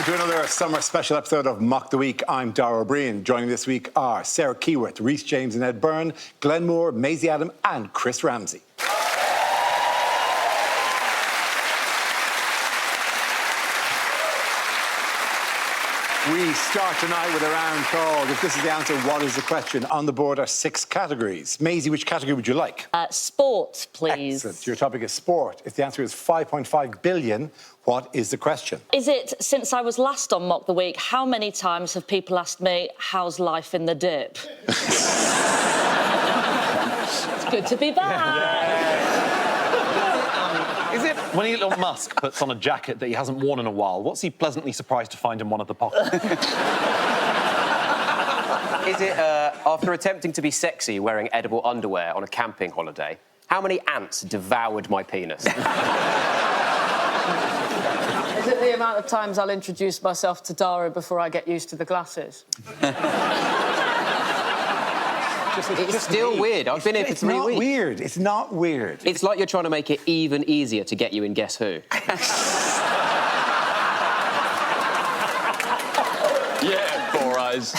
Welcome to another summer special episode of Mock the Week. I'm Dara O'Brien. Joining this week are Sarah Keyworth, Rhys James and Ed Byrne, Glenn Moore, Maisie Adam and Chris Ramsey. We start tonight with a round called If This Is the Answer, What Is the Question? On the board are 6 categories. Maisie, which category would you like? Sport, please. Excellent. Your topic is sport. If the answer is 5.5 billion, what is the question? Is it, since I was last on Mock the Week, how many times have people asked me, how's life in the dip? It's good to be back. Is it when Elon Musk puts on a jacket that he hasn't worn in a while, what's he pleasantly surprised to find in one of the pockets? Is it, after attempting to be sexy wearing edible underwear on a camping holiday, how many ants devoured my penis? Is it the amount of times I'll introduce myself to Dara before I get used to the glasses? It's still weird. I've been here for 3 weeks. Weird. It's not weird. It's like you're trying to make it even easier to get you in Guess Who. Yeah, 4 eyes.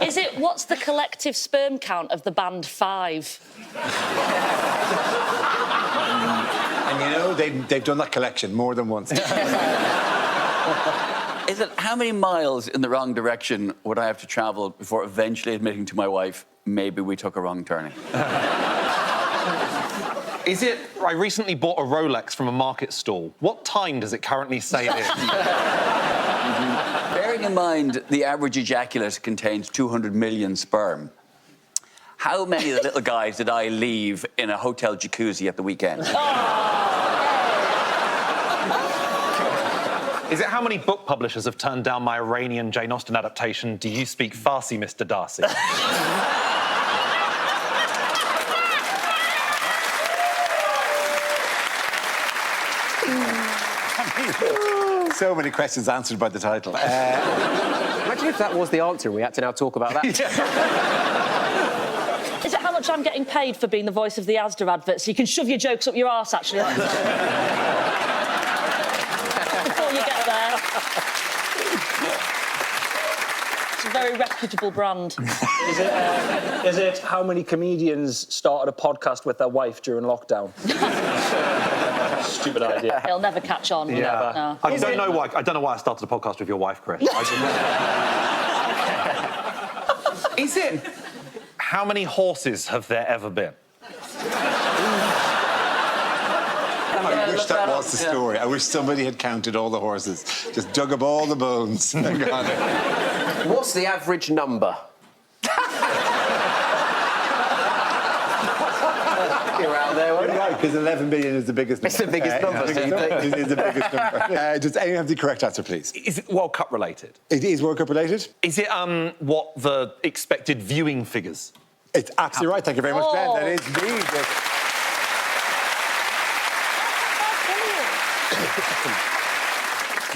Is it, what's the collective sperm count of the band 5? And you know, they've done that collection more than once. Is it how many miles in the wrong direction would I have to travel before eventually admitting to my wife, maybe we took a wrong turning? Is it, I recently bought a Rolex from a market stall. What time does it currently say it is? Bearing in mind the average ejaculate contains 200 million sperm, how many of the little guys did I leave in a hotel jacuzzi at the weekend? Is it how many book publishers have turned down my Iranian Jane Austen adaptation, Do You Speak Farsi, Mr. Darcy? So many questions answered by the title. Imagine if that was the answer and we had to now talk about that. Is it how much I'm getting paid for being the voice of the Asda advert so you can shove your jokes up your arse, actually? Before you get there. It's a very reputable brand. Is it how many comedians started a podcast with their wife during lockdown? Stupid idea. It'll never catch on. Yeah. No. I don't know why I started a podcast with your wife, Chris. Is it how many horses have there ever been? I wish that was the story. I wish somebody had counted all the horses, just dug up all the bones and gone. What's the average number? You're out there, weren't you? Right, because 11 billion is the biggest number. It's the biggest number, so you think. It is the biggest number. Does anyone have the correct answer, please? Is it World Cup related? It is World Cup related. Is it what the expected viewing figures? It's absolutely right. Thank you very much, Glenn. That is indeed.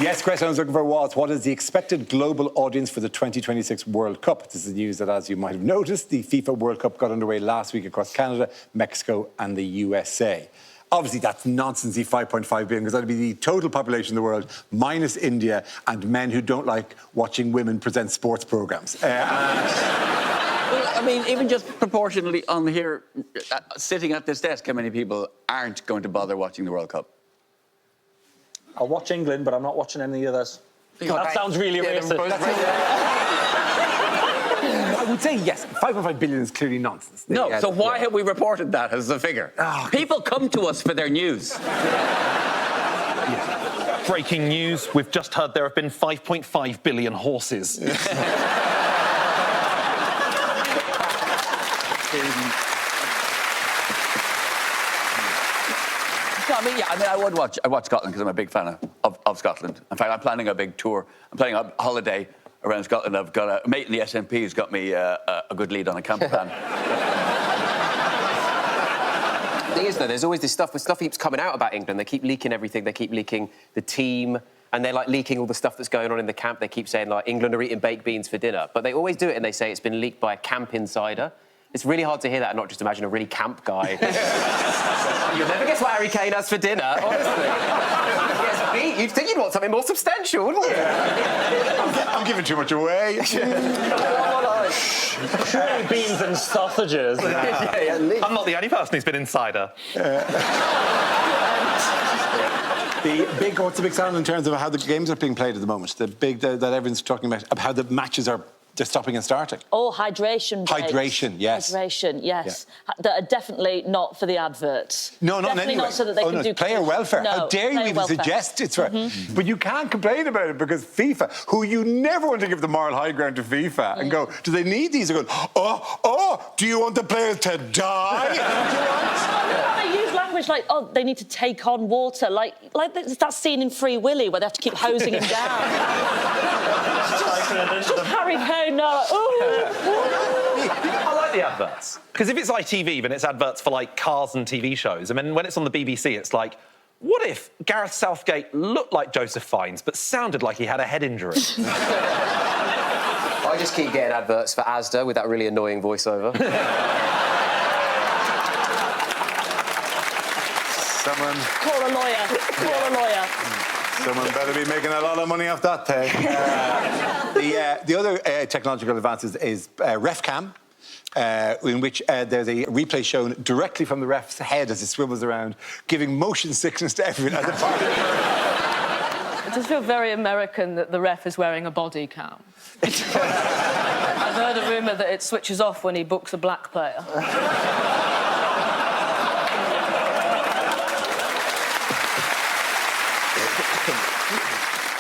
Yes, question I was looking for was, what is the expected global audience for the 2026 World Cup? This is news that, as you might have noticed, the FIFA World Cup got underway last week across Canada, Mexico and the USA. Obviously, that's nonsensy, 5.5 billion, because that would be the total population of the world, minus India and men who don't like watching women present sports programmes. Well, I mean, even just proportionally on here, sitting at this desk, how many people aren't going to bother watching the World Cup? I'll watch England, but I'm not watching any others. God, that sounds really racist. I would say yes. 5.5 billion is clearly nonsense. No, so why have we reported that as the figure? People come to us for their news. Breaking news, we've just heard there have been 5.5 billion horses. I would watch Scotland because I'm a big fan of Scotland. In fact, I'm planning a big tour. I'm planning a holiday around Scotland. I've got a mate in the SNP who's got me a good lead on a camp plan. The thing is, though, there's always this stuff, but stuff keeps coming out about England. They keep leaking everything. They keep leaking the team, and they're, like, leaking all the stuff that's going on in the camp. They keep saying, like, England are eating baked beans for dinner. But they always do it, and they say it's been leaked by a camp insider. It's really hard to hear that and not just imagine a really camp guy. You'll never guess what Harry Kane has for dinner, honestly. He gets You'd think you'd want something more substantial, wouldn't you? I'm giving too much away. Surely beans and sausages. I'm not the only person who's been insider. What's the big sound in terms of how the games are being played at the moment? That everyone's talking about how the matches are stopping and starting. Oh, hydration breaks. Hydration, yes. Hydration, yes. That are definitely not for the adverts. No, not definitely anyway. not so that they can do player welfare. No, How dare you player even welfare. suggest it's right? But you can't complain about it because FIFA, who you never want to give the moral high ground to FIFA and go, do they need these? They're going, do you want the players to die? They use language like, they need to take on water, like that scene in Free Willy where they have to keep hosing him down. Just Harry Kane now. I like the adverts. Because if it's ITV, then it's adverts for, like, cars and TV shows. I mean, when it's on the BBC, it's like, what if Gareth Southgate looked like Joseph Fiennes but sounded like he had a head injury? I just keep getting adverts for Asda with that really annoying voiceover. Call a lawyer. Call a lawyer. Someone better be making a lot of money off that thing. The other technological advances is RefCam, in which there's a replay shown directly from the ref's head as he swivels around, giving motion sickness to everyone at the party. It does feel very American that the ref is wearing a body cam. I've heard a rumour that it switches off when he books a black player.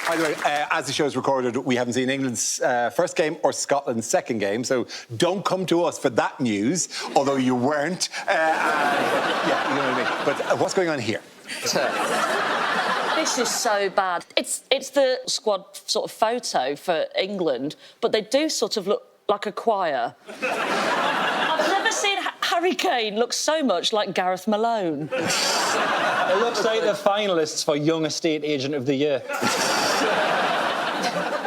By the way, as the show's recorded, we haven't seen England's first game or Scotland's second game, so don't come to us for that news, although you weren't. Yeah, you know what I mean. But what's going on here? This is so bad. It's the squad sort of photo for England, but they do sort of look like a choir. I've never seen Harry Kane look so much like Gareth Malone. It looks like the finalists for Young Estate Agent of the Year.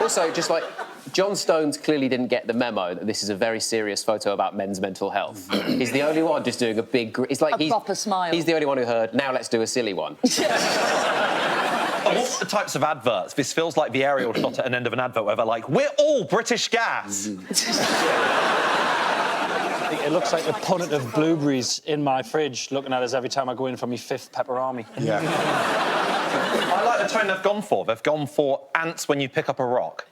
Also, just like, John Stones clearly didn't get the memo that this is a very serious photo about men's mental health. He's the only one just doing a big... It's like a proper smile. He's the only one who heard, now let's do a silly one. Of all the types of adverts, this feels like the aerial shot at an end of an advert where they're like, we're all British Gas. It looks like the punnet of blueberries in my fridge, looking at us every time I go in for my 5th pepperami. Yeah. I like the tone they've gone for. They've gone for ants when you pick up a rock.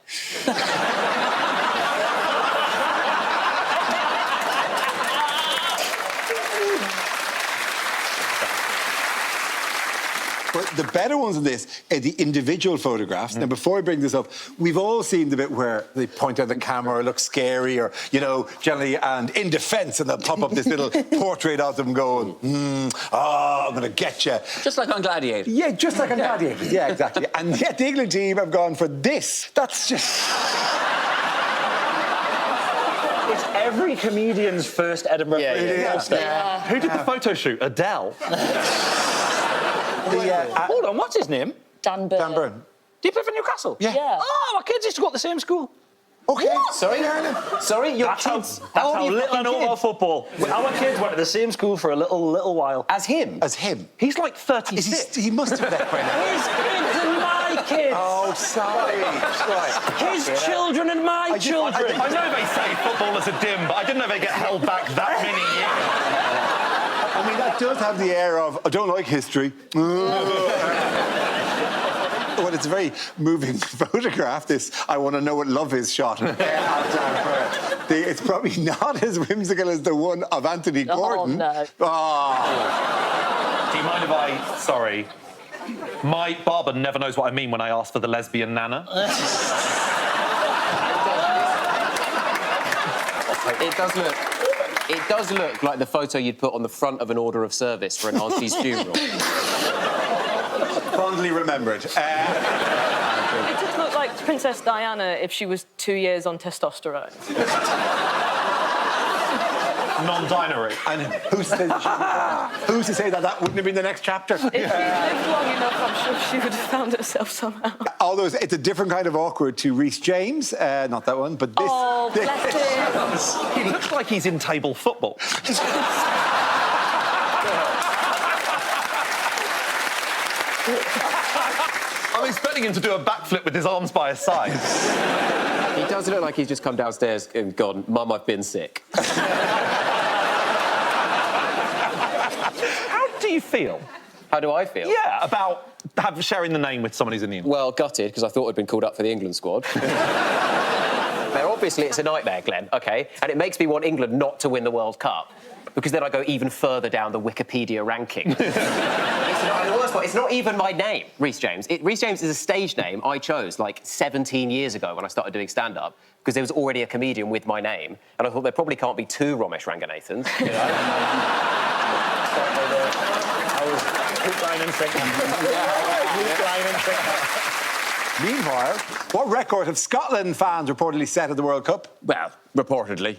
But the better ones in this are the individual photographs. Now, before I bring this up, we've all seen the bit where they point at the camera or look scary or, you know, generally, and in defence, and they'll pop up this little portrait of them going, I'm going to get you. Just like on Gladiator. Yeah, just like on Gladiator. Yeah, exactly. And yet the England team have gone for this. That's just... It's every comedian's first Edinburgh poster. Yeah. Who did the photo shoot? Adele? Hold on, what's his name? Dan Burn. Dan Byrne. Do you play for Newcastle? Yeah. Yeah. Oh, my kids used to go to the same school. OK. Sorry? Sorry, your That's kids... how old are your little I know fucking about kids? football. Our kids went to the same school for a little while. As him? As him. He's like 36. He must have that by now. His kids and my kids. Oh, sorry. Right. His children and my children. I know they say footballers are dim, but I didn't know they get held back that many years. I mean, that does have the air of, I don't like history. Well, it's a very moving photograph, this I want to know what love is shot. It's probably not as whimsical as the one of Anthony Gordon. No. Oh. Do you mind if I... Sorry. My barber never knows what I mean when I ask for the lesbian nana. It does look like the photo you'd put on the front of an order of service for an auntie's funeral. Fondly remembered. It just looked like Princess Diana if she was 2 years on testosterone. Non-binary. And who's to say that wouldn't have been the next chapter? If she lived long enough, I'm sure she would have found herself somehow. Although it's a different kind of awkward to Rhys James, not that one, but this. Oh, bless him. He looks like he's in table football. I'm expecting him to do a backflip with his arms by his sides. He does look like he's just come downstairs and gone, Mum, I've been sick. How do you feel? How do I feel? Yeah, about sharing the name with someone who's in the England. Well, gutted, because I thought I'd been called up for the England squad. Now, obviously, it's a nightmare, Glenn, OK? And it makes me want England not to win the World Cup, because then I go even further down the Wikipedia ranking. The worst part, it's not even my name, Rhys James. Rhys James is a stage name I chose, like, 17 years ago when I started doing stand-up, because there was already a comedian with my name, and I thought there probably can't be two Ramesh Ranganathans, you know? Meanwhile, what record have Scotland fans reportedly set at the World Cup? Well, reportedly.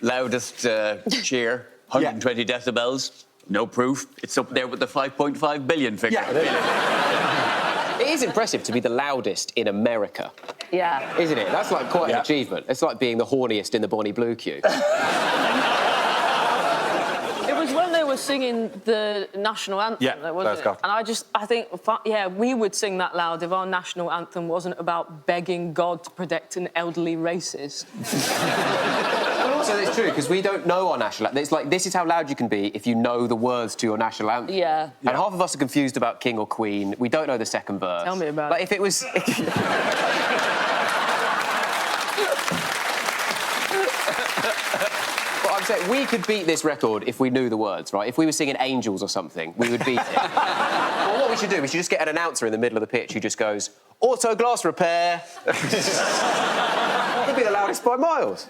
Loudest cheer, 120 decibels. No proof. It's up there with the 5.5 billion figure. Yeah. It is impressive to be the loudest in America. Yeah. Isn't it? That's like quite an achievement. It's like being the horniest in the Bonnie Blue queue. It was when they were singing the national anthem, Yeah, wasn't it? And I think, we would sing that loud if our national anthem wasn't about begging God to protect an elderly racist. But also, it's true, because we don't know our national anthem. It's like, this is how loud you can be if you know the words to your national anthem. Yeah. And half of us are confused about King or Queen. We don't know the second verse. Tell me about like, it. if it was... But I'm saying, we could beat this record if we knew the words, right? If we were singing Angels or something, we would beat it. Well, what we should do, we should just get an announcer in the middle of the pitch who just goes, auto glass repair. He'd be the loudest by miles.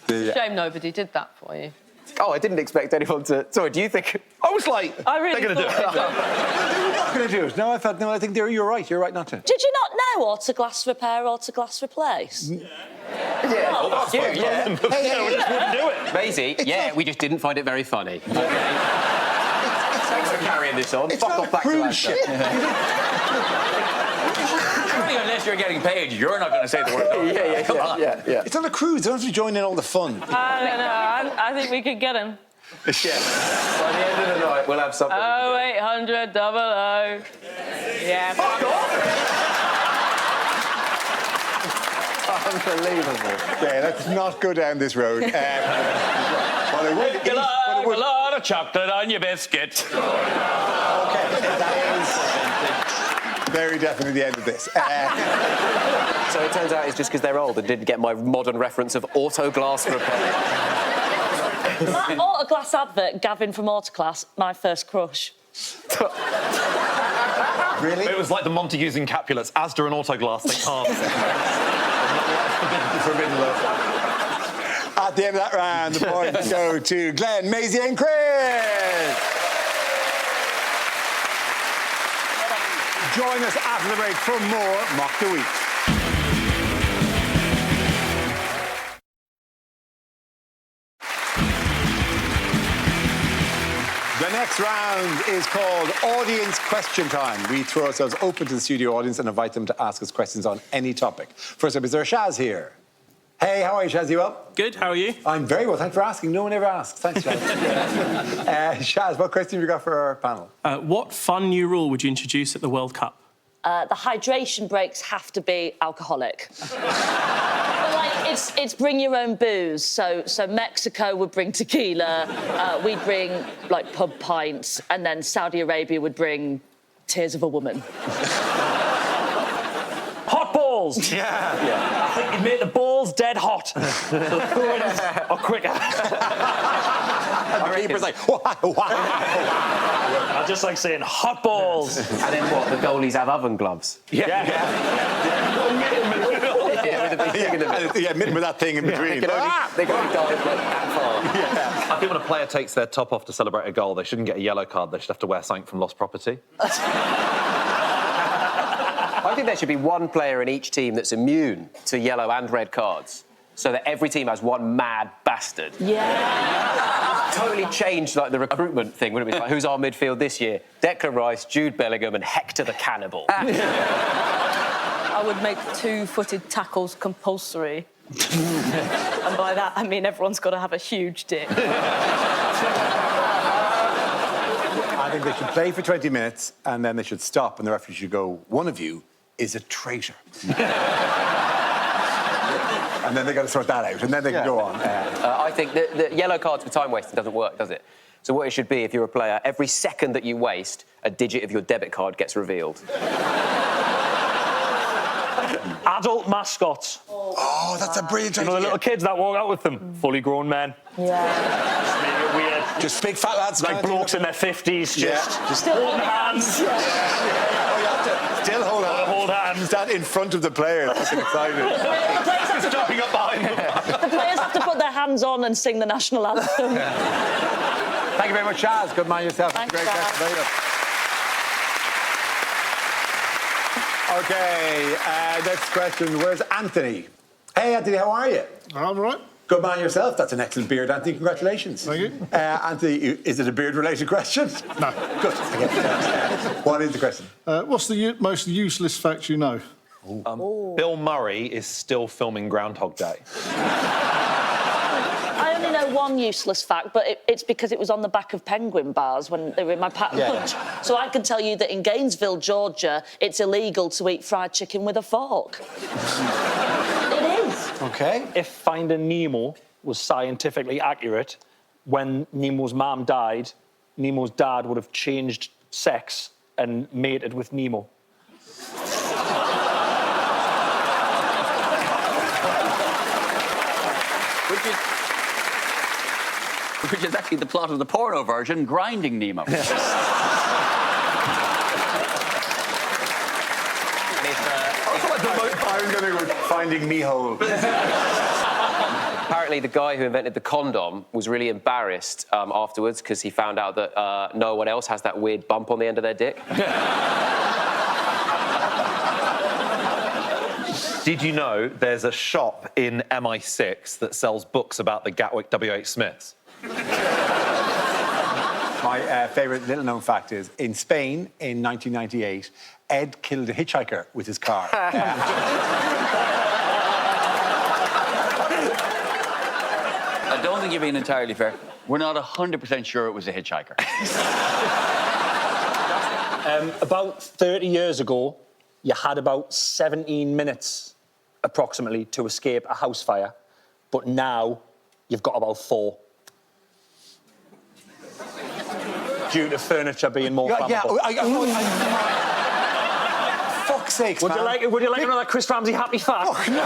Shame nobody did that for you. Oh, I didn't expect anyone to... Sorry, do you think... I was like, I really they're going to do it. They're not going to do it. No, I think you're right. You're right not to. Did you not know auto glass repair, auto glass replace? Yeah. Oh, that's You, fine. yeah. We just wouldn't do it. Maisie, we just didn't find it very funny. Thanks for carrying this on. It's Fuck not off a back to cruise Lancaster. ship. Unless you're getting paid, you're not going to say the word. Yeah. It's not a cruise. They don't have to join in all the fun. I don't know. I think we could get him. By the end of the night, we'll have something. 0800 00. Yeah. Fuck off. Unbelievable. Okay, let's not go down this road. A lot of chocolate on your biscuit. Okay, that is very definitely the end of this. So it turns out it's just because they're old and didn't get my modern reference of auto glass repair. That auto glass advert, Gavin from Autoclass, my first crush. Really? It was like the Montagues and Capulets, Asda and Autoglass, they can't. Forbidden love. At the end of that round, the points go to Glenn, Maisie and Chris. Join us after the break for more Mock the Week. The next round is called Audience Question Time. We throw ourselves open to the studio audience and invite them to ask us questions on any topic. First up, is there Shaz here? Hey, how are you, Shaz? You well? Good, how are you? I'm very well, thanks for asking. No one ever asks. Thanks, Shaz. Shaz, what question have you got for our panel? What fun new rule would you introduce at the World Cup? The hydration breaks have to be alcoholic. But, like, it's bring your own booze. So Mexico would bring tequila, we'd bring, like, pub pints, and then Saudi Arabia would bring Tears of a Woman. Hot balls! Yeah. I think you'd make the balls dead hot. Or quicker. And the keeper's like, I just like saying hot balls. And then what? The goalies have oven gloves. Yeah, mitten with that thing in between. They can only dive like that far. I think when a player takes their top off to celebrate a goal, they shouldn't get a yellow card. They should have to wear something from Lost Property. I think there should be one player in each team that's immune to yellow and red cards, so that every team has one mad bastard. Yeah. Totally changed like the recruitment thing, wouldn't it? It's like, who's our midfield this year? Declan Rice, Jude Bellingham, and Hector the Cannibal. I would make two-footed tackles compulsory. And by that, I mean everyone's got to have a huge dick. I think they should play for 20 minutes and then they should stop and the referee should go, one of you is a traitor. And then they got to sort that out and then they can go on. I think the yellow cards for time wasting doesn't work, does it? So what it should be, if you're a player, every second that you waste, a digit of your debit card gets revealed. Adult mascots. Oh, that's a brilliant idea. You know the little kids that walk out with them? Fully grown men. Yeah. Just make it weird. Just big fat lads. Like blokes in their 50s, just Still holding hands. Oh, you have to still hold hands. Hold hands. Stand in front of the player. Fucking excited. Just jumping up behind them. The players have to put their hands on and sing the national anthem. Thank you very much, Chaz. Good man yourself. Thanks, Great Chaz. question. Very good. OK, next question. Where's Anthony? Hey, Anthony, how are you? I'm all right. Good man yourself. That's an excellent beard, Anthony. Congratulations. Thank you. Anthony, is it a beard-related question? No. Good. What is the question? What's the most useless fact you know? Bill Murray is still filming Groundhog Day. I only know one useless fact, but it's because it was on the back of penguin bars when they were in my packed lunch. So I can tell you that in Gainesville, Georgia, it's illegal to eat fried chicken with a fork. It is. OK. If Finding Nemo was scientifically accurate, when Nemo's mum died, Nemo's dad would have changed sex and mated with Nemo. Which is actually the plot of the porno version, Grinding Nemo. I'm going to go Finding Me Hole. Apparently, the guy who invented the condom was really embarrassed afterwards because he found out that no one else has that weird bump on the end of their dick. Did you know there's a shop in MI6 that sells books about the Gatwick W.H. Smiths? My favourite little-known fact is, in Spain, in 1998, Ed killed a hitchhiker with his car. I don't think you're being entirely fair. We're not 100% sure it was a hitchhiker. About 30 years ago, you had about 17 minutes, approximately, to escape a house fire. But now, you've got about 4. Due to furniture being more flammable. Fuck's sakes, Would man. you like another Chris Ramsey happy fact? Oh, no.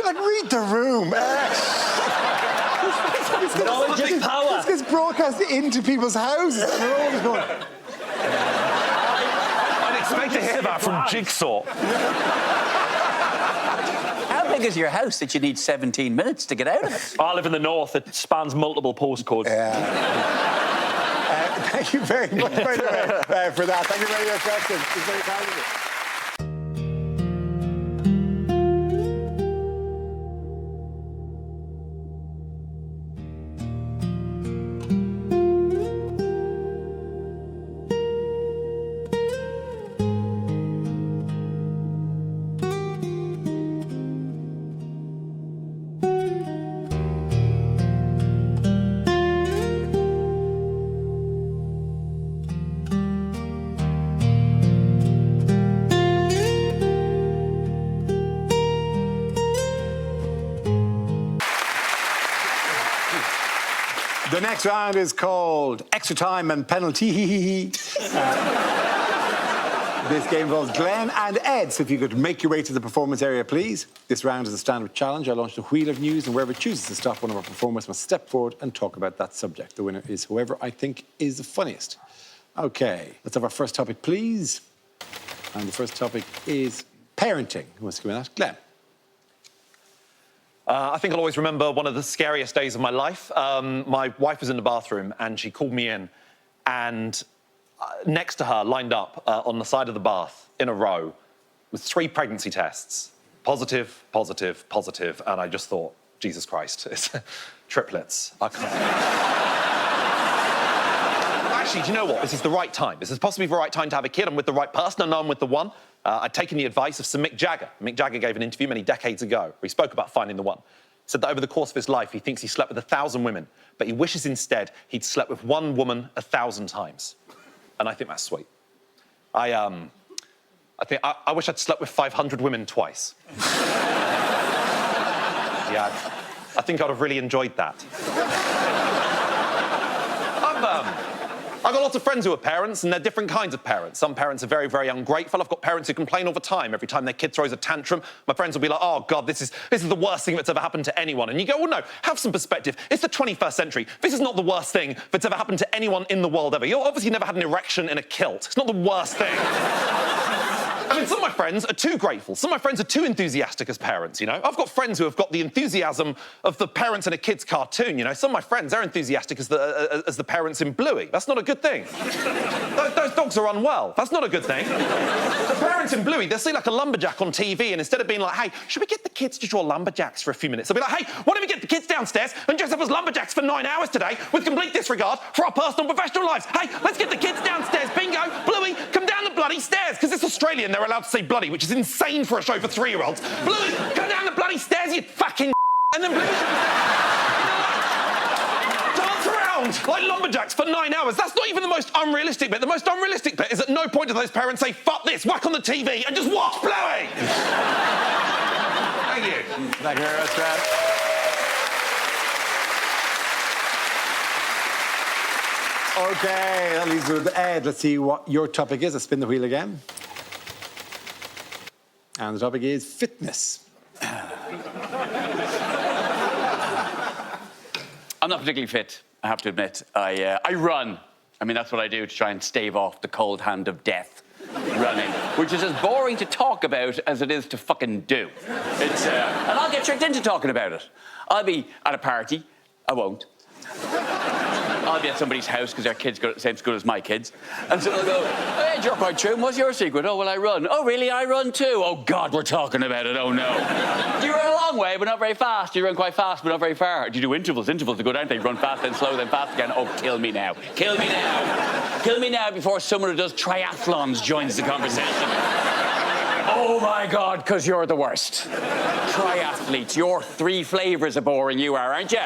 Like, read the room. Knowledge is power. This gets broadcast into people's houses and they're always going... I'd expect to hear that from Jigsaw. How big is your house that you need 17 minutes to get out of it? I live in the north. It spans multiple postcodes. Thank you very much, by the way, for that. Thank you very much, Preston. It's very kind of you. The next round is called Extra Time and Penalty. This game involves Glenn and Ed, so if you could make your way to the performance area, please. This round is a standard challenge. I launched a wheel of news, and wherever it chooses to stop, one of our performers must step forward and talk about that subject. The winner is whoever I think is the funniest. OK, let's have our first topic, please. And the first topic is parenting. Who wants to come in that? Glenn. I think I'll always remember one of the scariest days of my life. My wife was in the bathroom and she called me in, and next to her, lined up on the side of the bath in a row, with 3 pregnancy tests. Positive, positive, positive. And I just thought, Jesus Christ, it's triplets. I can't. Actually, do you know what? This is the right time. This is possibly the right time to have a kid. I'm with the right person. I know I'm with the one. I'd taken the advice of Sir Mick Jagger. Mick Jagger gave an interview many decades ago where he spoke about finding the one. said that over the course of his life, he thinks he slept with 1,000 women, but he wishes instead he'd slept with one woman 1,000 times. And I think that's sweet. I wish I'd slept with 500 women twice. Yeah, I think I'd have really enjoyed that. I've got lots of friends who are parents, and they're different kinds of parents. Some parents are very, very ungrateful. I've got parents who complain all the time. Every time their kid throws a tantrum, my friends will be like, oh, God, this is the worst thing that's ever happened to anyone. And you go, well, no, have some perspective. It's the 21st century. This is not the worst thing that's ever happened to anyone in the world ever. You've obviously never had an erection in a kilt. It's not the worst thing. I mean, some of my friends are too grateful. Some of my friends are too enthusiastic as parents, you know? I've got friends who have got the enthusiasm of the parents in a kid's cartoon, you know? Some of my friends, they're enthusiastic as the parents in Bluey. That's not a good thing. Those dogs are unwell. That's not a good thing. The parents in Bluey, they'll see like a lumberjack on TV, and instead of being like, hey, should we get the kids to draw lumberjacks for a few minutes? They'll be like, hey, why don't we get the kids downstairs and dress up as lumberjacks for 9 hours today with complete disregard for our personal and professional lives? Hey, let's get the kids downstairs. Bingo, Bluey, come down the bloody stairs, because it's Australian. They're allowed to say bloody, which is insane for a show for 3-year-olds. Bluey, come down the bloody stairs, you fucking and then Bluey dance around like lumberjacks for 9 hours. That's not even the most unrealistic bit. The most unrealistic bit is at no point do those parents say, fuck this, whack on the TV and just watch Bluey. Thank you. Thank you very much, Brad. OK, that leaves us with Ed. Let's see what your topic is. Let's spin the wheel again. And the topic is fitness. I'm not particularly fit, I have to admit. I run. I mean, that's what I do to try and stave off the cold hand of death. Running, which is as boring to talk about as it is to fucking do. It's, and I'll get tricked into talking about it. I'll be at a party. I won't. I'll be at somebody's house because their kids go to the same school as my kids. And so they'll go, hey, you're quite trim. What's your secret? Oh, well, I run. Oh, really? I run too. Oh, God, we're talking about it. Oh, no. Do you run a long way, but not very fast? Do you run quite fast, but not very far? Do you do intervals? Intervals are good, aren't they? Run fast, then slow, then fast again. Oh, kill me now. Kill me now. Kill me now before someone who does triathlons joins the conversation. Oh, my God, because you're the worst. Triathletes, your 3 flavours of boring you are, aren't you?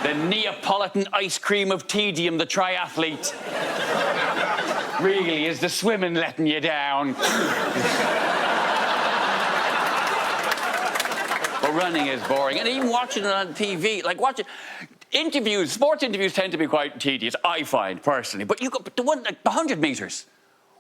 The Neapolitan ice cream of tedium, the triathlete. Really, is the swimming letting you down? But running is boring. And even watching it on TV, like watching... Interviews, sports interviews tend to be quite tedious, I find, personally. But you go, the one, like, the 100 metres.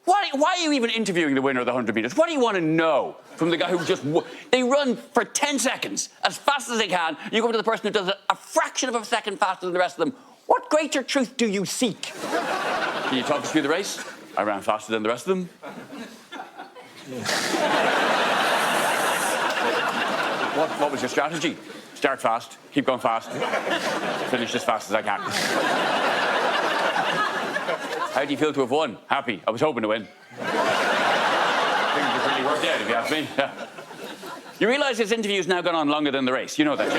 Why are you even interviewing the winner of the 100 metres? What do you want to know from the guy who just... They run for 10 seconds, as fast as they can. You go to the person who does it a fraction of a second faster than the rest of them. What greater truth do you seek? Can you talk us through the race? I ran faster than the rest of them. What was your strategy? Start fast, keep going fast, finish as fast as I can. How do you feel to have won? Happy. I was hoping to win. Things have really worked out, if you ask me. Yeah. You realise this interview's now gone on longer than the race. You know that,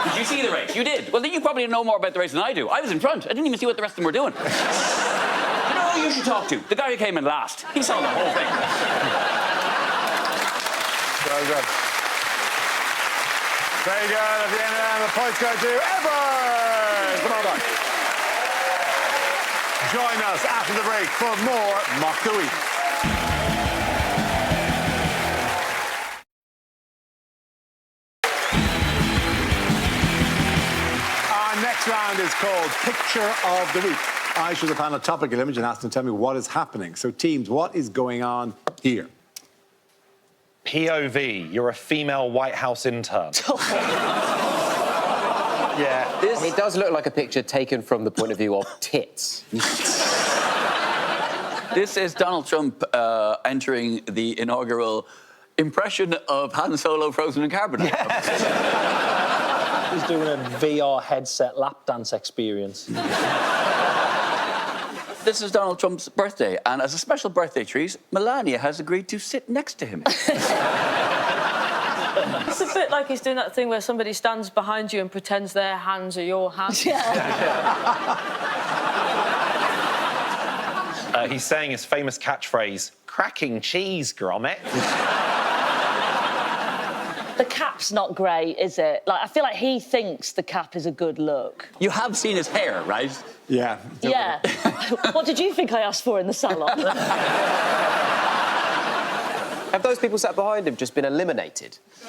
Did you see the race? You did. Well, then you probably know more about the race than I do. I was in front. I didn't even see what the rest of them were doing. You know who you should talk to? The guy who came in last. He saw the whole thing. Very good. Very good. At the end of that, the points go to Evers. Well done. Join us after the break for more Mock the Week. Our next round is called Picture of the Week. I choose a panel topical image and ask them to tell me what is happening. So, teams, what is going on here? POV, you're a female White House intern. Yeah. It does look like a picture taken from the point of view of tits. This is Donald Trump entering the inaugural impression of Han Solo frozen in carbonite. He's doing a VR headset lap dance experience. This is Donald Trump's birthday, and as a special birthday treat, Melania has agreed to sit next to him. It's a bit like he's doing that thing where somebody stands behind you and pretends their hands are your hands. He's saying his famous catchphrase, cracking cheese, grommet. The cap's not great, is it? Like, I feel like he thinks the cap is a good look. You have seen his hair, right? Yeah. Yeah. What did you think I asked for in the salon? Have those people sat behind him just been eliminated? It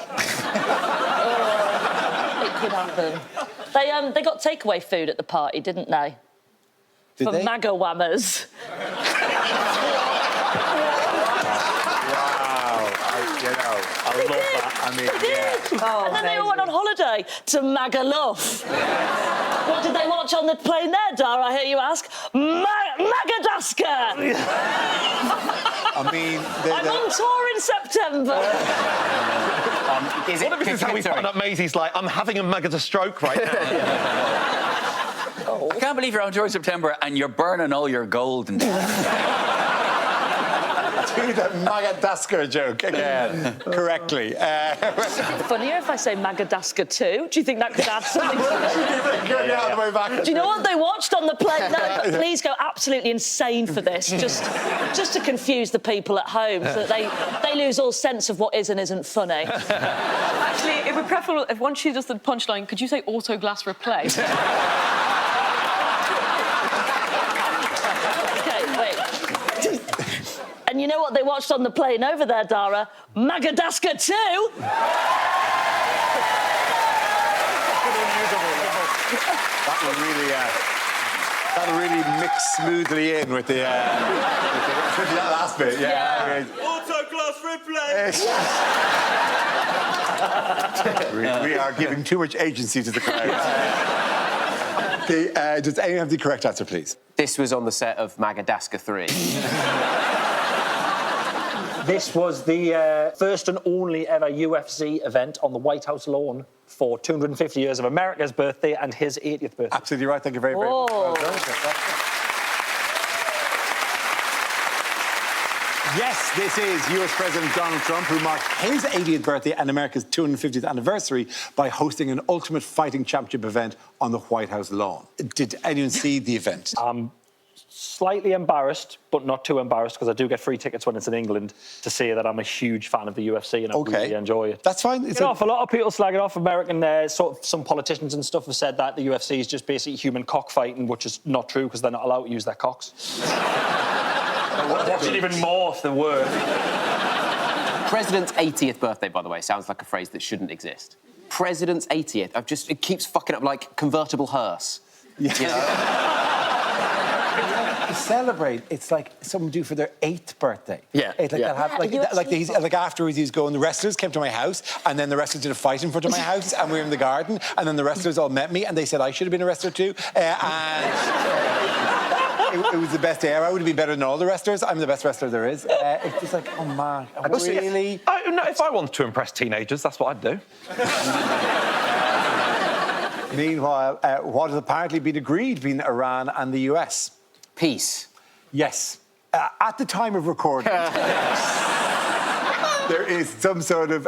could happen. They got takeaway food at the party, didn't they? Did For they? MAGA whammers. I love that. I mean, yeah. And then they all went on holiday to Magaluf. What did they watch on the plane there, Dara, I hear you ask? Madagascar! I mean... I'm on tour in September. Is What if this is how we find out Maisie's like, I'm having a maggot stroke right now? I can't believe you're on tour in September and you're burning all your gold and... Do the Madagascar joke again, correctly. Funnier if I say Madagascar too. Do you think that could add something to it? Get out of the way back. Do you know what they watched on the plane? No, please go absolutely insane for this, just to confuse the people at home, so that they lose all sense of what is and isn't funny. Actually, it would be preferable if once she does the punchline, could you say auto glass replay? Okay, wait. And you know what they watched on the plane over there, Dara? Madagascar too. That'll really mix smoothly in with the that last bit. Yeah. Auto glass replay. We are giving too much agency to the crowd. Does anyone have the correct answer, please? This was on the set of Madagascar 3. This was the first and only ever UFC event on the White House lawn for 250 years of America's birthday and his 80th birthday. Absolutely right. Thank you very, very much. Well done. Yes, this is US President Donald Trump, who marked his 80th birthday and America's 250th anniversary by hosting an Ultimate Fighting Championship event on the White House lawn. Did anyone see the event? Slightly embarrassed, but not too embarrassed, because I do get free tickets when it's in England, to say that I'm a huge fan of the UFC and I really enjoy it. That's fine. A lot of people slag it off. American, sort of some politicians and stuff have said that the UFC is just basically human cockfighting, which is not true because they're not allowed to use their cocks. Watch it even more if they were. President's 80th birthday, by the way, sounds like a phrase that shouldn't exist. President's 80th. It keeps fucking up like convertible hearse. Yeah. You know? To celebrate, it's like someone do for their 8th birthday. Yeah. It's like like afterwards he's going, the wrestlers came to my house and then the wrestlers did a fight in front of my house and we were in the garden and then the wrestlers all met me and they said I should have been a wrestler too. It was the best day ever. I would have been better than all the wrestlers. I'm the best wrestler there is. It's just like, oh man, really? No, if I wanted to impress teenagers, that's what I'd do. Meanwhile, what has apparently been agreed between Iran and the US? Peace. Yes. At the time of recording, there is some sort of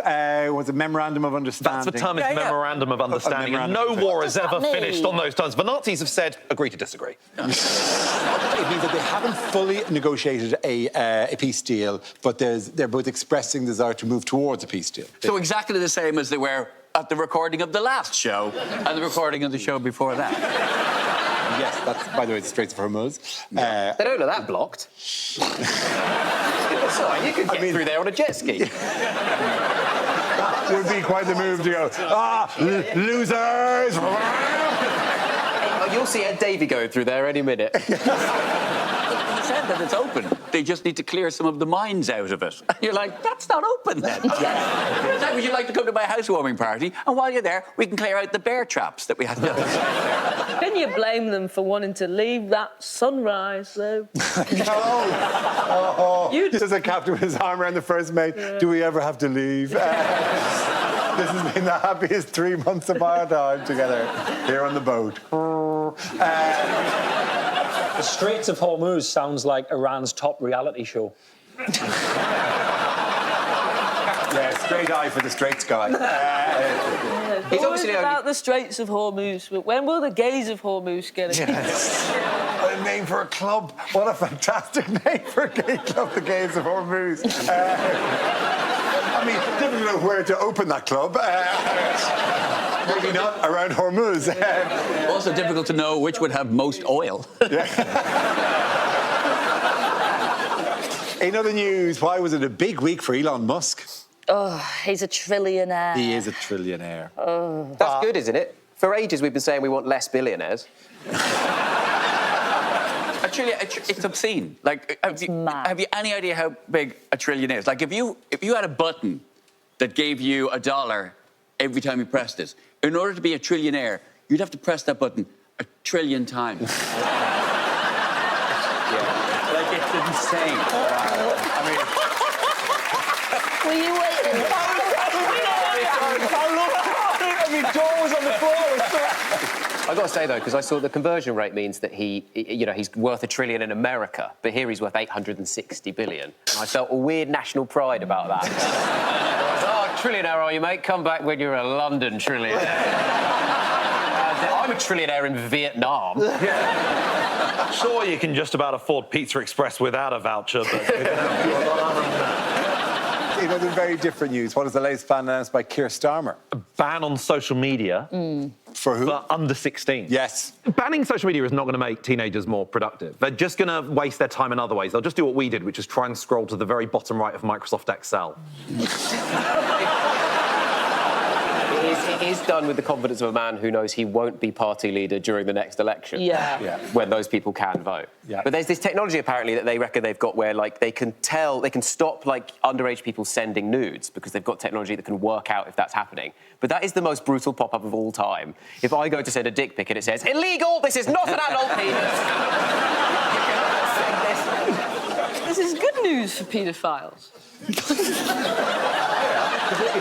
memorandum of understanding. That's the term, is memorandum of understanding. And no war has ever finished on those terms. The Nazis have said, agree to disagree. It means that they haven't fully negotiated a peace deal, but they're both expressing the desire to move towards a peace deal. So exactly the same as they were at the recording of the last show and the recording of the show before that. Yes, that's, by the way, the Straits of Hormuz. They don't know that blocked. Sorry, you could get through there on a jet ski. That would be quite the move to go, losers! You'll see Ed Davey going through there any minute. He said that it's open. They just need to clear some of the mines out of it. And you're like, that's not open then. Would you like to come to my housewarming party? And while you're there, we can clear out the bear traps that we had. Can you blame them for wanting to leave that sunrise, though? There's a captain with his arm around the first mate. Yeah. Do we ever have to leave? This has been the happiest 3 months of our time together here on the boat. The Straits of Hormuz sounds like Iran's top reality show. Yeah, straight eye for the Straits guy. It's always about the Straits of Hormuz, but when will the gays of Hormuz get it? Yes. What a name for a club. What a fantastic name for a gay club, the Gays of Hormuz. I I mean, difficult to know where to open that club. Maybe not around Hormuz. Also difficult to know which would have most oil. In other news, why was it a big week for Elon Musk? Oh, he's a trillionaire. He is a trillionaire. That's good, isn't it? For ages, we've been saying we want less billionaires. It's obscene. Like, have you any idea how big a trillion is? Like, if you had a button that gave you $1 every time you pressed it, in order to be a trillionaire, you'd have to press that button 1 trillion times. Like, it's insane. Were you waiting? I mean, jaw was on the floor. I've got to say, though, because I saw the conversion rate means that he's worth $1 trillion in America, but here he's worth 860 billion. And I felt a weird national pride about that. I was, trillionaire are you, mate? Come back when you're a London trillionaire. I'm a trillionaire in Vietnam. Sure, you can just about afford Pizza Express without a voucher, but we're going to have you a lot other than that. In other very different news, what is the latest ban announced by Keir Starmer? A ban on social media. For who? For under 16. Yes. Banning social media is not going to make teenagers more productive. They're just going to waste their time in other ways. They'll just do what we did, which is try and scroll to the very bottom right of Microsoft Excel. It is done with the confidence of a man who knows he won't be party leader during the next election. Yeah. When those people can vote. Yeah. But there's this technology apparently that they reckon they've got where like they can stop like underage people sending nudes because they've got technology that can work out if that's happening. But that is the most brutal pop-up of all time. If I go to send a dick pic and it says, illegal, this is not an adult penis. You cannot send this. This is good news for paedophiles. It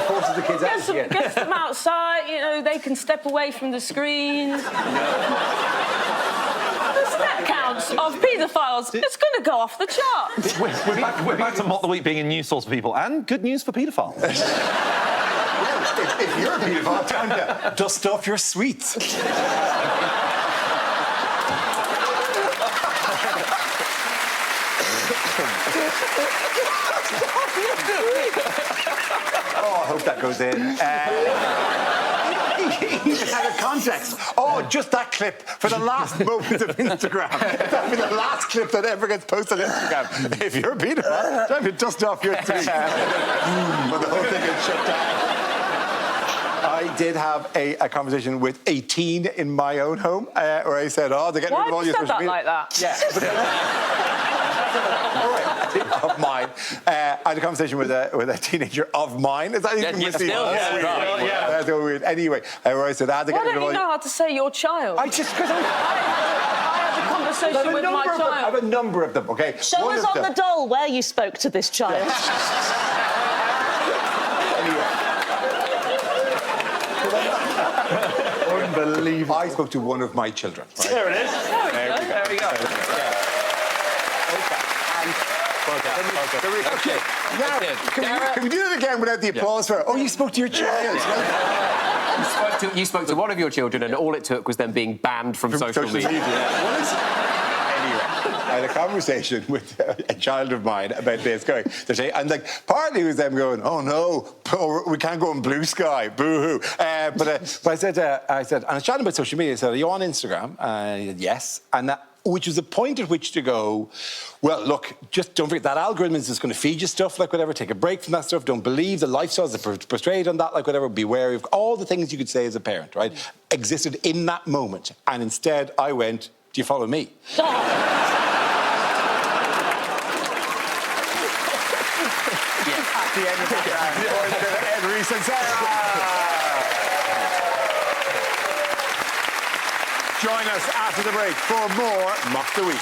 forces the kids out again. Gets them outside, they can step away from the screens. The step counts of paedophiles, it's going to go off the charts. We're back to Mock the Week being a news source for people, and good news for paedophiles. If you're a paedophile, time to dust off your sweets. Oh, I hope that goes in. Out of context. Oh, just that clip for the last moment of Instagram. That'll be the last clip that ever gets posted on Instagram. If you're a paedophile, time to dust off your sweets. But the whole thing gets shut down. I did have a conversation with a teen in my own home where I said, they're getting rid of all your social media. Why have you said that like that? Yeah. All right. Of mine. I had a conversation with a teenager of mine. Is that even Yeah, still, yeah. That's so weird. Anyway, where I said, Why don't you know how to say your child? I just... because I had a conversation with my child. I have a number of them, OK? Show us on the doll where you spoke to this child. Unbelievable. I spoke to one of my children. Right? There it is. There we go. Okay. Now, can we do it again without the applause for it? Oh, you spoke to your child. You spoke to one of your children and all it took was them being banned from social media. Anyway, I had a conversation with a child of mine about this going, and like partly it was them going, oh no, we can't go on Blue Sky, boo-hoo. But I said, and I was chatting about social media. I said, are you on Instagram? He said, yes. And that, which was a point at which to go, well, look, just don't forget that algorithm is just going to feed you stuff, like whatever. Take a break from that stuff. Don't believe the lifestyles that are portrayed on that, like whatever. Be wary of all the things you could say as a parent, right? Existed in that moment. And instead, I went, do you follow me? At the end of the round, Rhys and Sarah. Join us after the break for more Mock the Week.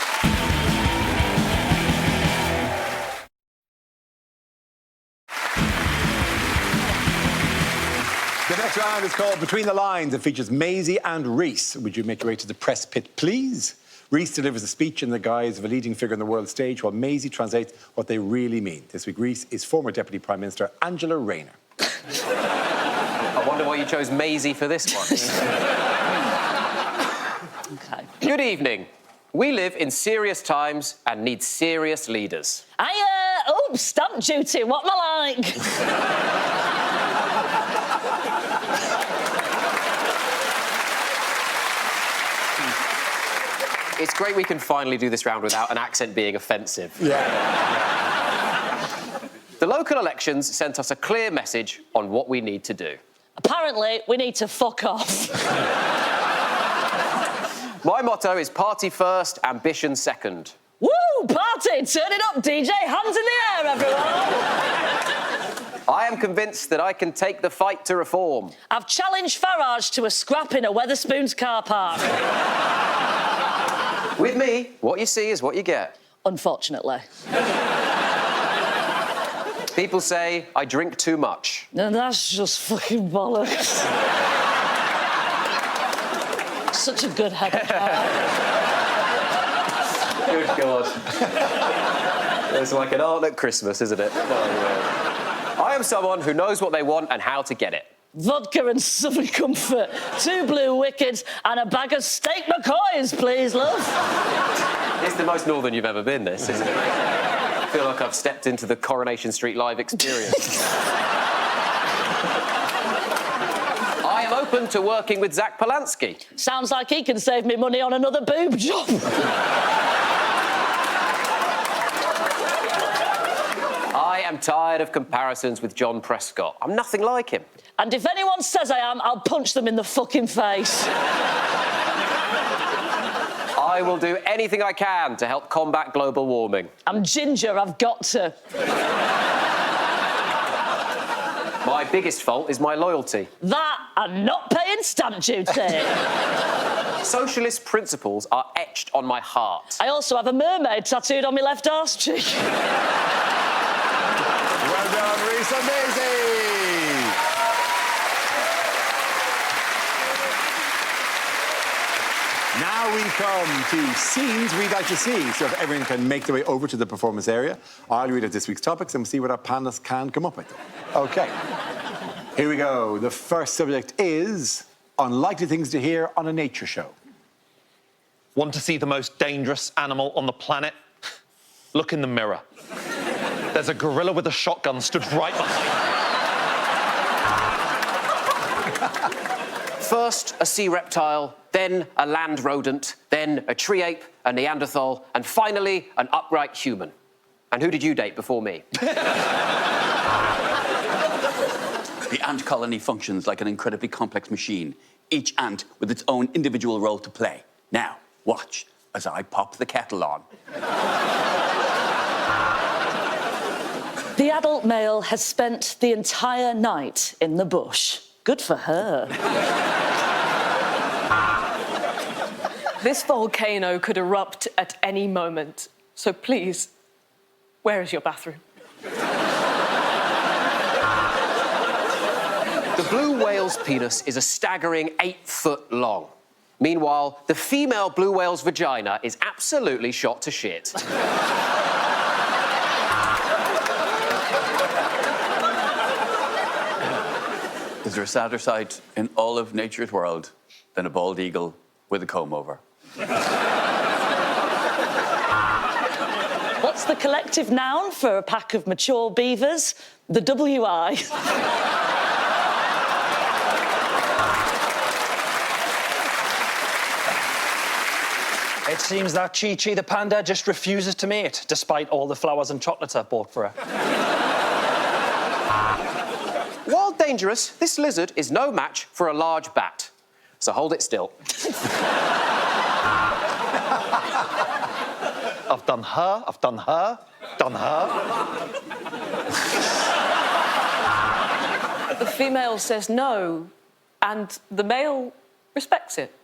The next round is called Between the Lines. It features Maisie and Rhys. Would you make your way to the press pit, please? Rhys delivers a speech in the guise of a leading figure on the world stage, while Maisie translates what they really mean. This week, Rhys is former Deputy Prime Minister Angela Rayner. I wonder why you chose Maisie for this one. Okay. Good evening. We live in serious times and need serious leaders. Oh, stamp duty, what am I like? It's great we can finally do this round without an accent being offensive. Yeah. The local elections sent us a clear message on what we need to do. Apparently, we need to fuck off. My motto is party first, ambition second. Woo! Party! Turn it up, DJ! Hands in the air, everyone! I am convinced that I can take the fight to reform. I've challenged Farage to a scrap in a Wetherspoons car park. With me, what you see is what you get. Unfortunately. People say I drink too much. No, that's just fucking bollocks. Such a good head of hair. Good God. It's like an art at Christmas, isn't it? I am someone who knows what they want and how to get it. Vodka and Southern Comfort, 2 blue wickets and a bag of steak McCoys, please, love. It's the most northern you've ever been, this, isn't it? I feel like I've stepped into the Coronation Street Live experience. I am open to working with Zach Polanski. Sounds like he can save me money on another boob job. I am tired of comparisons with John Prescott. I'm nothing like him. And if anyone says I am, I'll punch them in the fucking face. I will do anything I can to help combat global warming. I'm ginger, I've got to. My biggest fault is my loyalty. That and not paying stamp duty. Socialist principles are etched on my heart. I also have a mermaid tattooed on my left arse cheek. Well done, Rhys and Maisie. Now we come to scenes we'd like to see. So if everyone can make their way over to the performance area, I'll read out this week's topics and we'll see what our panelists can come up with. OK. Here we go. The first subject is unlikely things to hear on a nature show. Want to see the most dangerous animal on the planet? Look in the mirror. There's a gorilla with a shotgun stood right behind me. First, a sea reptile, then a land rodent, then a tree ape, a Neanderthal, and finally, an upright human. And who did you date before me? The ant colony functions like an incredibly complex machine, each ant with its own individual role to play. Now, watch as I pop the kettle on. The adult male has spent the entire night in the bush. Good for her. This volcano could erupt at any moment. So please, where is your bathroom? The blue whale's penis is a staggering 8 foot long. Meanwhile, the female blue whale's vagina is absolutely shot to shit. Is there a sadder sight in all of nature's world than a bald eagle with a comb over? What's the collective noun for a pack of mature beavers? The WI. It seems that Chi-Chi the panda just refuses to mate, despite all the flowers and chocolates I've bought for her. While dangerous, this lizard is no match for a large bat. So hold it still. I've done her, I've done her, done her. The female says no, and the male respects it.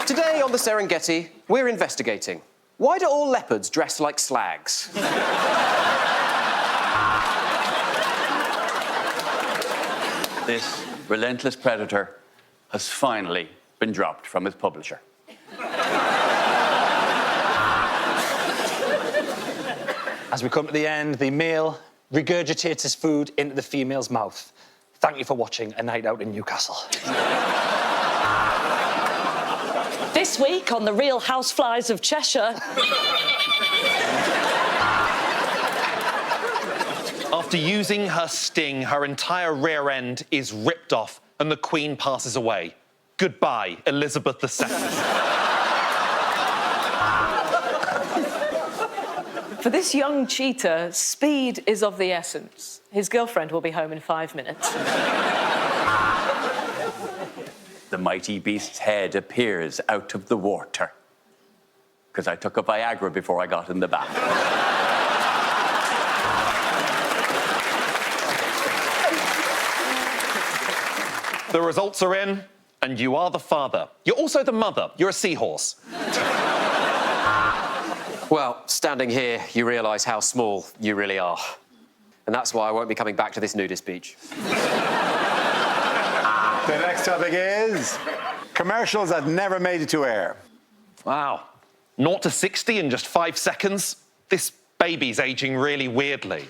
Today on the Serengeti, we're investigating. Why do all leopards dress like slags? This relentless predator has finally been dropped from his publisher. As we come to the end, the male regurgitates his food into the female's mouth. Thank you for watching A Night Out in Newcastle. This week on The Real Houseflies of Cheshire. After using her sting, her entire rear end is ripped off and the Queen passes away. Goodbye, Elizabeth II. For this young cheater, speed is of the essence. His girlfriend will be home in 5 minutes. The mighty beast's head appears out of the water. Because I took a Viagra before I got in the bath. The results are in, and you are the father. You're also the mother. You're a seahorse. Well, standing here, you realise how small you really are. And that's why I won't be coming back to this nudist beach. The next topic is commercials that never made it to air. Wow. 0 to 60 in just 5 seconds? This baby's aging really weirdly.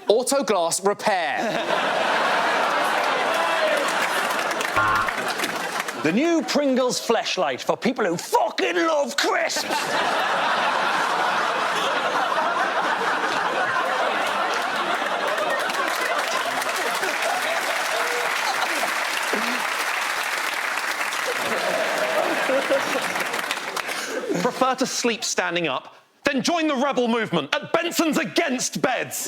Autoglass repair. The new Pringles fleshlight for people who fucking love crisps. Prefer to sleep standing up? Then join the rebel movement at Benson's Against Beds.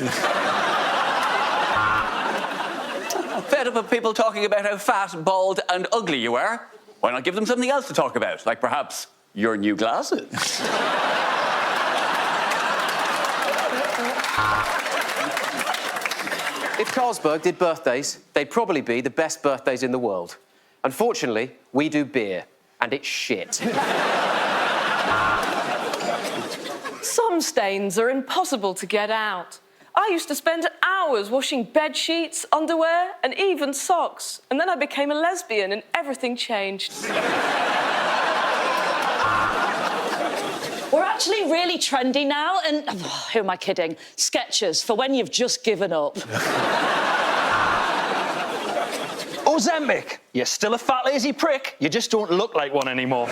Fed up of people talking about how fat, bald, and ugly you are? Why not give them something else to talk about, like perhaps your new glasses? If Carlsberg did birthdays, they'd probably be the best birthdays in the world. Unfortunately, we do beer, and it's shit. Some stains are impossible to get out. I used to spend hours washing bed sheets, underwear, and even socks. And then I became a lesbian and everything changed. We're actually really trendy now, and who am I kidding? Skechers for when you've just given up. Ozempic, you're still a fat, lazy prick. You just don't look like one anymore.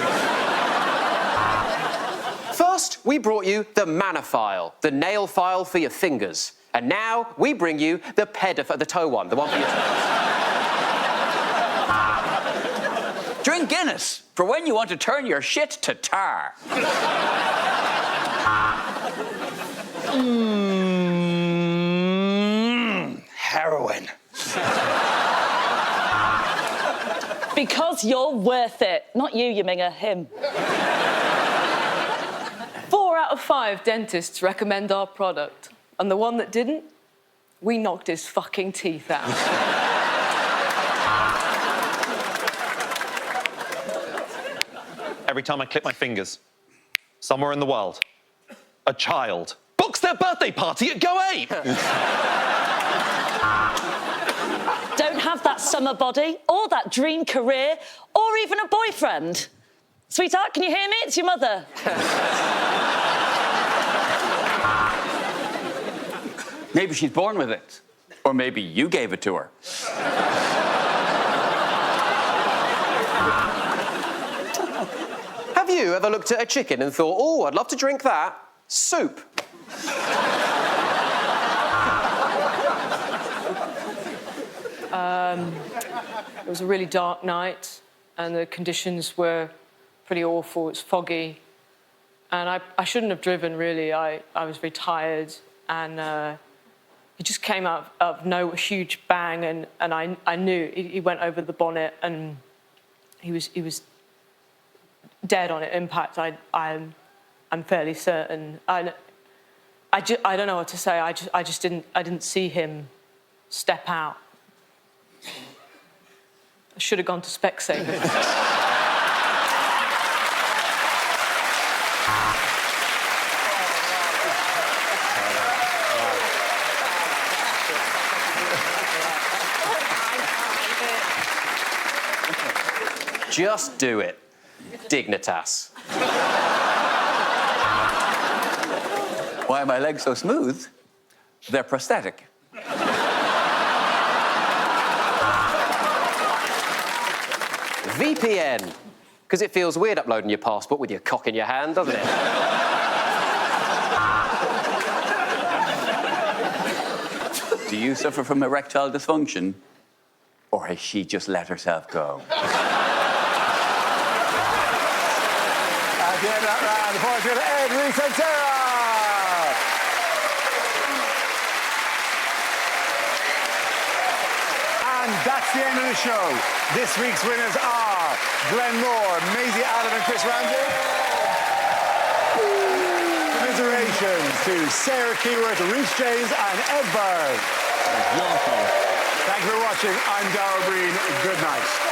First, we brought you the manna file, the nail file for your fingers. And now we bring you the the toe one, the one for your toes. Drink Guinness for when you want to turn your shit to tar. Heroin. Because you're worth it. Not you, Yminga, him. 4 out of 5 dentists recommend our product. And the one that didn't, we knocked his fucking teeth out. Every time I clip my fingers, somewhere in the world, a child books their birthday party at Go Ape. Don't have that summer body, or that dream career, or even a boyfriend. Sweetheart, can you hear me? It's your mother. Maybe she's born with it. Or maybe you gave it to her. Have you ever looked at a chicken and thought, oh, I'd love to drink that? Soup. It was a really dark night, and the conditions were pretty awful. It's foggy, and I shouldn't have driven, really. I was very tired, and he just came out of no huge bang, and I knew he went over the bonnet, and he was dead on impact. I'm fairly certain. I don't know what to say. I didn't see him step out. I should have gone to Specsavers. Just do it. Dignitas. Why are my legs so smooth? They're prosthetic. VPN. Because it feels weird uploading your passport with your cock in your hand, doesn't it? Do you suffer from erectile dysfunction? Or has she just let herself go? At the end of that round, the points go to Ed, Rhys and Sarah. And that's the end of the show. This week's winners are Glenn Moore, Maisie Adam and Chris Ramsey. Commiserations to Sarah Keyworth, Rhys James and Ed Byrne. Thank you for watching. I'm Darrell Breen. Good night.